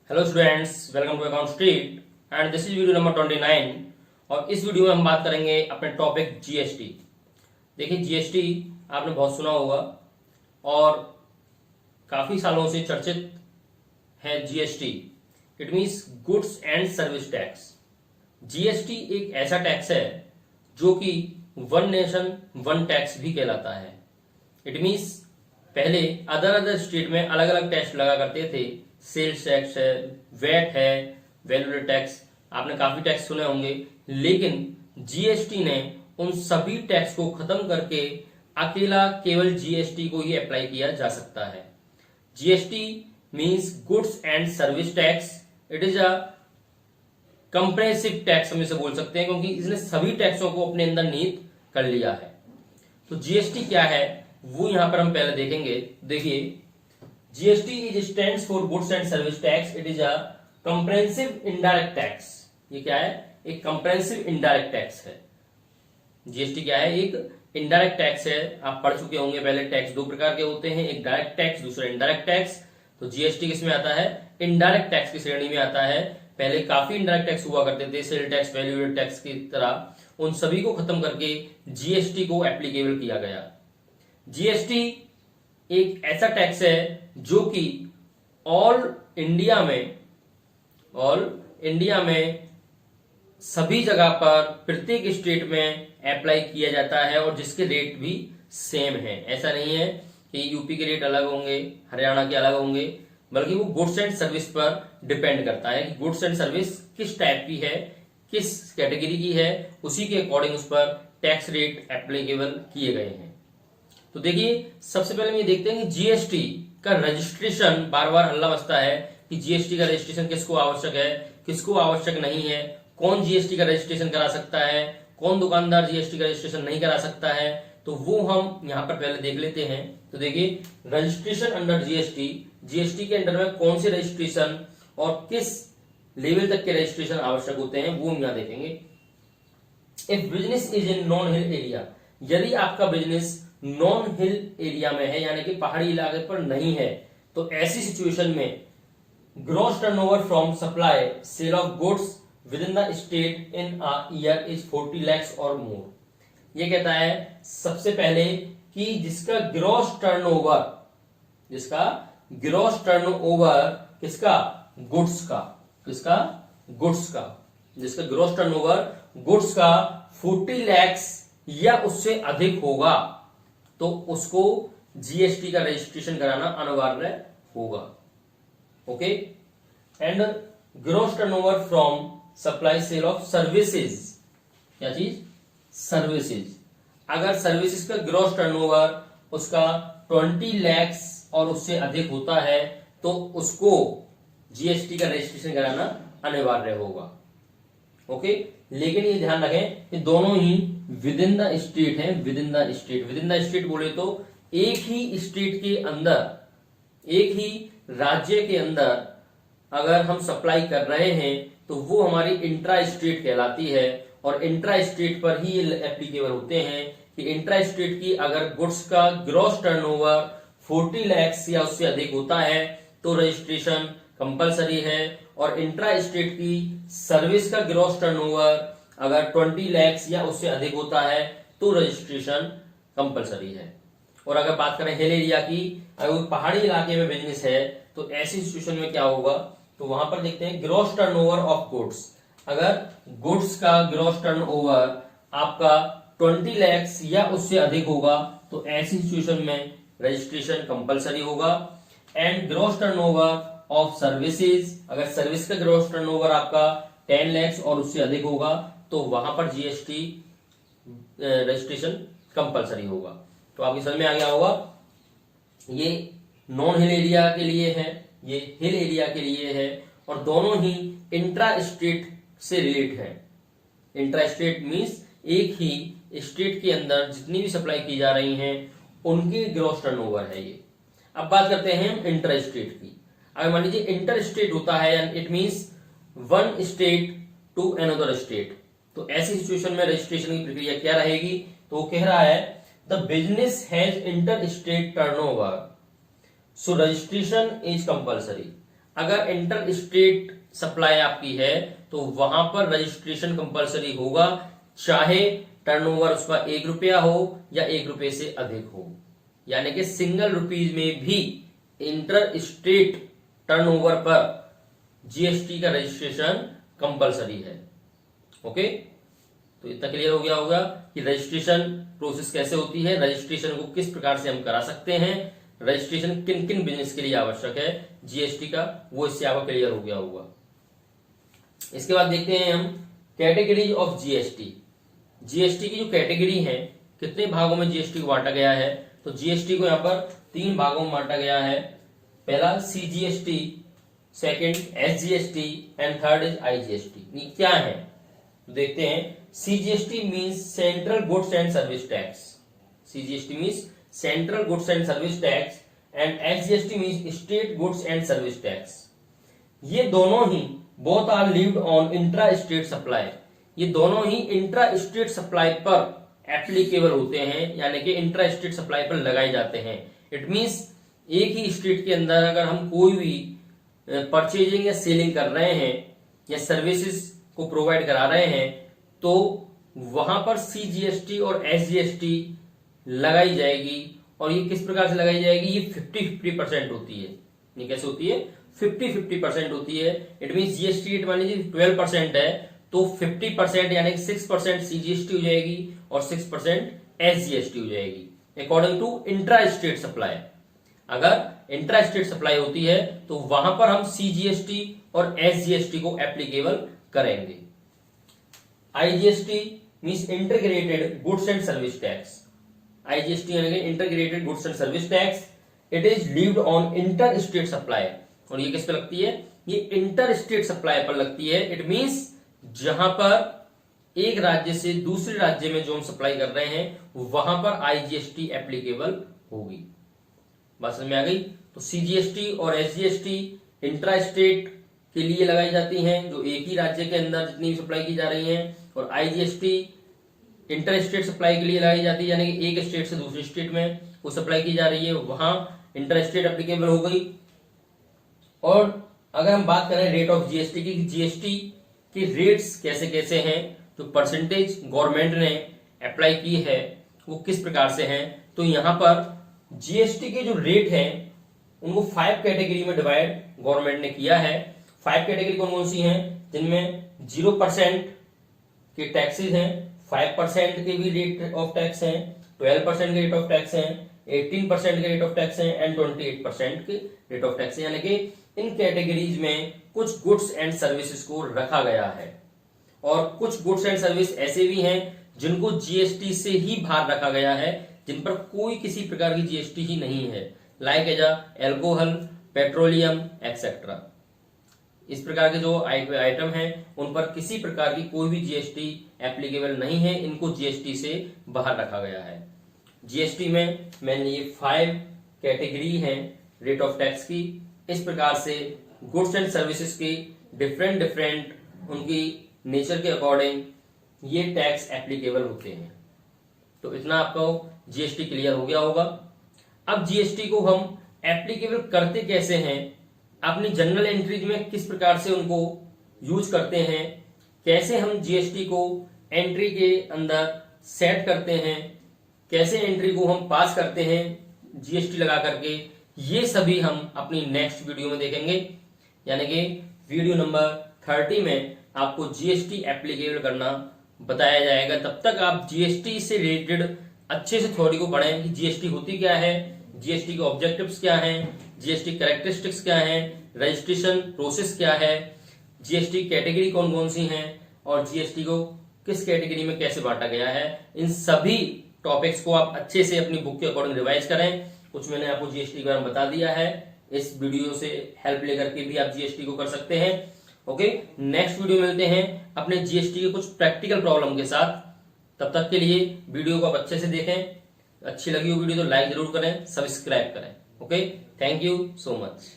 Hello students, welcome to account street and this is video number 29। और इस video में हम बात करेंगे अपने टॉपिक जीएसटी। देखिए, जीएसटी आपने बहुत सुना होगा और काफी सालों से चर्चित है GST. It means goods and service tax. GST एक ऐसा टैक्स है जो कि वन नेशन वन टैक्स भी कहलाता है। इट मींस पहले अदर स्टेट में अलग अलग टैक्स लगा करते थे। सेल्स टैक्स है, वैट है, वैल्यू टैक्स, आपने काफी टैक्स सुने होंगे। लेकिन जीएसटी ने उन सभी टैक्स को खत्म करके अकेला केवल जीएसटी को ही अप्लाई किया जा सकता है। GST means goods and service tax. It is a compressive tax हम इसे बोल सकते हैं, क्योंकि इसने सभी टैक्सों को अपने अंदर निहित कर लिया है। तो जीएसटी क्या है वो यहां पर हम पहले देखेंगे। देखिए, GST is stands for goods and service tax. It is a comprehensive indirect tax. ये क्या है? एक कंप्रेहेंसिव इनडायरेक्ट टैक्स है। जीएसटी क्या है? एक इनडायरेक्ट टैक्स है। आप पढ़ चुके होंगे पहले, टैक्स दो प्रकार के होते हैं, एक डायरेक्ट टैक्स, दूसरा इनडायरेक्ट टैक्स। तो जीएसटी किसमें आता है? इनडायरेक्ट टैक्स की श्रेणी में आता है। पहले काफी इनडायरेक्ट टैक्स हुआ करते थे, सेल टैक्स, वैल्यू टैक्स की तरह। उन सभी को खत्म करके जीएसटी को एप्लीकेबल किया गया। जीएसटी एक ऐसा टैक्स है जो कि ऑल इंडिया में सभी जगह पर प्रत्येक स्टेट में अप्लाई किया जाता है और जिसके रेट भी सेम है। ऐसा नहीं है कि यूपी के रेट अलग होंगे, हरियाणा के अलग होंगे, बल्कि वो गुड्स एंड सर्विस पर डिपेंड करता है कि गुड्स एंड सर्विस किस टाइप की है, किस कैटेगरी की है, उसी के अकॉर्डिंग उस पर टैक्स रेट एप्लीकेबल किए गए हैं। तो देखिए, सबसे पहले हम ये देखते हैं कि जीएसटी का रजिस्ट्रेशन, बार बार हल्ला बसता है कि जीएसटी का रजिस्ट्रेशन किसको आवश्यक है, किसको आवश्यक नहीं है, कौन जीएसटी का रजिस्ट्रेशन करा सकता है, कौन दुकानदार जीएसटी का रजिस्ट्रेशन नहीं करा सकता है। तो वो हम यहां पर पहले देख लेते हैं। तो देखिए, रजिस्ट्रेशन अंडर जीएसटी, जीएसटी के अंडर में कौन से रजिस्ट्रेशन और किस लेवल तक के रजिस्ट्रेशन आवश्यक होते हैं वो हम यहां देखेंगे। If business is in non hill area, यदि आपका बिजनेस नॉन हिल एरिया में है, यानी कि पहाड़ी इलाके पर नहीं है, तो ऐसी सिचुएशन में gross turnover from supply sale of goods within the state in a year is 40 lakhs और मोर। ये कहता है सबसे पहले कि जिसका ग्रॉस टर्नओवर किसका गुड्स का, जिसका ग्रॉस टर्नओवर गुड्स का 40 lakhs या उससे अधिक होगा तो उसको जीएसटी का रजिस्ट्रेशन कराना अनिवार्य होगा। Okay. And gross turnover from supply sale of services, क्या चीज? सर्विसेज। अगर सर्विसेज का ग्रॉस टर्नओवर उसका 20 lakhs और उससे अधिक होता है तो उसको जीएसटी का रजिस्ट्रेशन कराना अनिवार्य होगा। ओके। लेकिन ये ध्यान रखें कि दोनों ही विद इन द स्टेट है। विद इन द स्टेट बोले तो एक ही स्टेट के अंदर, एक ही राज्य के अंदर अगर हम सप्लाई कर रहे हैं तो वो हमारी इंट्रा स्टेट कहलाती है। और इंट्रा स्टेट पर ही ये एप्लीकेबल होते हैं कि इंट्रा स्टेट की अगर गुड्स का ग्रॉस टर्नओवर 40 lakhs या उससे अधिक होता है तो रजिस्ट्रेशन कंपलसरी है। और इंट्रा स्टेट की सर्विस का ग्रॉस टर्नओवर अगर 20 lakhs या उससे अधिक होता है तो रजिस्ट्रेशन कंपलसरी है। और अगर बात करें हिल एरिया की, अगर पहाड़ी इलाके में बिजनेस है तो ऐसी सिचुएशन में क्या होगा, तो वहां पर देखते हैं ग्रॉस टर्नओवर ऑफ गुड्स। अगर गुड्स का ग्रॉस टर्नओवर आपका 20 lakhs या उससे अधिक होगा तो ऐसी सिचुएशन में रजिस्ट्रेशन कंपलसरी होगा। And gross turnover of services, अगर सर्विस का ग्रॉस टर्नओवर आपका 10 lakhs और उससे अधिक होगा तो वहां पर जीएसटी रजिस्ट्रेशन कंपलसरी होगा। तो आपकी समझ में आ गया होगा। ये नॉन हिल एरिया के लिए है, ये हिल एरिया के लिए है, और दोनों ही इंट्रा स्टेट से रिलेट है। इंट्रा स्टेट मींस एक ही स्टेट के अंदर जितनी भी सप्लाई की जा रही हैं उनकी ग्रॉस टर्नओवर है ये। अब बात करते हैं हम इंटर स्टेट की। अगर मान लीजिए इंटर स्टेट होता है, it means one state to another state, तो ऐसी सिचुएशन में रजिस्ट्रेशन की प्रक्रिया क्या रहेगी? तो वो कह रहा है the business has inter state turnover so registration is compulsory. अगर इंटर स्टेट सप्लाई आपकी है तो वहां पर रजिस्ट्रेशन कंपलसरी होगा, चाहे टर्नओवर उसका 1 रुपया हो या 1 रुपये से अधिक हो। यानी कि सिंगल रुपीज में भी इंटर स्टेट टर्नओवर पर जीएसटी का रजिस्ट्रेशन कंपलसरी है। ओके, तो इतना क्लियर हो गया होगा कि रजिस्ट्रेशन प्रोसेस कैसे होती है, रजिस्ट्रेशन को किस प्रकार से हम करा सकते हैं, रजिस्ट्रेशन किन किन बिजनेस के लिए आवश्यक है जीएसटी का, वो इससे आपको क्लियर हो गया होगा। इसके बाद देखते हैं हम कैटेगरीज ऑफ जीएसटी। जीएसटी की जो कैटेगरी है, कितने भागों में जीएसटी को बांटा गया है, तो जीएसटी को यहाँ पर 3 भागों में बांटा गया है। पहला CGST, second SGST and third is IGST. ये क्या है तो देखते हैं। CGST means central goods and service tax, CGST means central goods and service tax and SGST means state goods and service tax. ये दोनों ही both are levied on intra state supply, ये दोनों ही इंट्रा स्टेट सप्लाई पर applicable होते हैं, यानी कि इंट्रा स्टेट सप्लाई पर लगाए जाते हैं। इट मींस एक ही स्टेट के अंदर अगर हम कोई भी परचेजिंग या सेलिंग कर रहे हैं या सर्विसेज को प्रोवाइड करा रहे हैं तो वहां पर सीजीएसटी और एसजीएसटी लगाई जाएगी। और ये किस प्रकार से लगाई जाएगी, ये 50-50% होती है। ये कैसे होती है, 50-50% होती है। इट मीन जीएसटी रेट मान लीजिए 12% है तो 50% यानी कि 6% सीजीएसटी हो जाएगी और 6% एसजीएसटी हो जाएगी according to intra state supply. अगर इंट्रा स्टेट सप्लाई होती है तो वहां पर हम सीजीएसटी और एसजीएसटी को एप्लीकेबल करेंगे। IGST means integrated goods and service tax, IGST यानी कि integrated goods and service tax. It is levied on inter state supply, और ये किस पे लगती है, ये इंटर स्टेट सप्लाई पर लगती है। इट मींस जहां पर एक राज्य से दूसरे राज्य में जो हम सप्लाई कर रहे हैं वहां पर आईजीएसटी एप्लीकेबल होगी। बात समझ में आ गई। तो सीजीएसटी और एसजीएसटी इंट्रा स्टेट के लिए लगाई जाती हैं, जो एक ही राज्य के अंदर जितनी भी सप्लाई की जा रही है, और आईजीएसटी इंटर स्टेट सप्लाई के लिए लगाई जाती है, यानी कि एक स्टेट से दूसरे स्टेट में वो सप्लाई की जा रही है, वहां इंटर स्टेट एप्लीकेबल हो गई। और अगर हम बात करें रेट ऑफ जीएसटी की, जीएसटी के रेट्स कैसे कैसे हैं, जो परसेंटेज गवर्नमेंट ने अप्लाई की है वो किस प्रकार से हैं, तो यहां पर जीएसटी के जो रेट हैं उनको 5 कैटेगरी में डिवाइड गवर्नमेंट ने किया है। 5 कैटेगरी कौन कौन सी हैं, जिनमें 0% के टैक्सेस हैं, 5% के भी रेट ऑफ टैक्स हैं, 12% के रेट ऑफ टैक्स हैं, 18% के रेट ऑफ टैक्स हैं एंड 28% के रेट ऑफ टैक्स हैं। यानी कि इन कैटेगरीज में कुछ गुड्स एंड सर्विसेज को रखा गया है, और कुछ गुड्स एंड सर्विस ऐसे भी हैं जिनको जीएसटी से ही बाहर रखा गया है, जिन पर कोई किसी प्रकार की जीएसटी ही नहीं है, like as alcohol, petroleum etcetera. इस प्रकार के जो आइटम हैं उन पर किसी प्रकार की कोई भी जीएसटी एप्लीकेबल नहीं है, इनको जीएसटी से बाहर रखा गया है। जीएसटी में मैंने ये 5 कैटेगरी हैं रेट ऑफ टैक्स की। इस प्रकार से गुड्स एंड सर्विसेज की डिफरेंट उनकी नेचर के अकॉर्डिंग ये टैक्स एप्लीकेबल होते हैं। तो इतना आपको जीएसटी क्लियर हो गया होगा। अब जीएसटी को हम एप्लीकेबल करते कैसे हैं, अपनी जनरल एंट्रीज में किस प्रकार से उनको यूज करते हैं, कैसे हम जीएसटी को एंट्री के अंदर सेट करते हैं, कैसे एंट्री को हम पास करते हैं जीएसटी लगा करके, ये सभी हम अपनी नेक्स्ट वीडियो में देखेंगे। यानी कि वीडियो नंबर 30 में आपको जीएसटी एप्लीकेबल करना बताया जाएगा। तब तक आप जीएसटी से रिलेटेड अच्छे से थ्योरी को पढ़ें कि जीएसटी होती क्या है, जीएसटी के ऑब्जेक्टिव्स क्या हैं, जीएसटी कैरेक्टरिस्टिक्स क्या हैं, रजिस्ट्रेशन प्रोसेस क्या है, जीएसटी कैटेगरी कौन कौन सी हैं, और जीएसटी को किस कैटेगरी में कैसे बांटा गया है। इन सभी टॉपिक्स को आप अच्छे से अपनी बुक के अकॉर्डिंग रिवाइज करें। कुछ मैंने आपको जीएसटी के बारे में बता दिया है, इस वीडियो से हेल्प लेकर के भी आप जीएसटी को कर सकते हैं। ओके, नेक्स्ट वीडियो मिलते हैं अपने जीएसटी के कुछ प्रैक्टिकल प्रॉब्लम के साथ। तब तक के लिए वीडियो को आप अच्छे से देखें। अच्छी लगी हो वीडियो तो लाइक जरूर करें, सब्सक्राइब करें। Okay, thank you so much.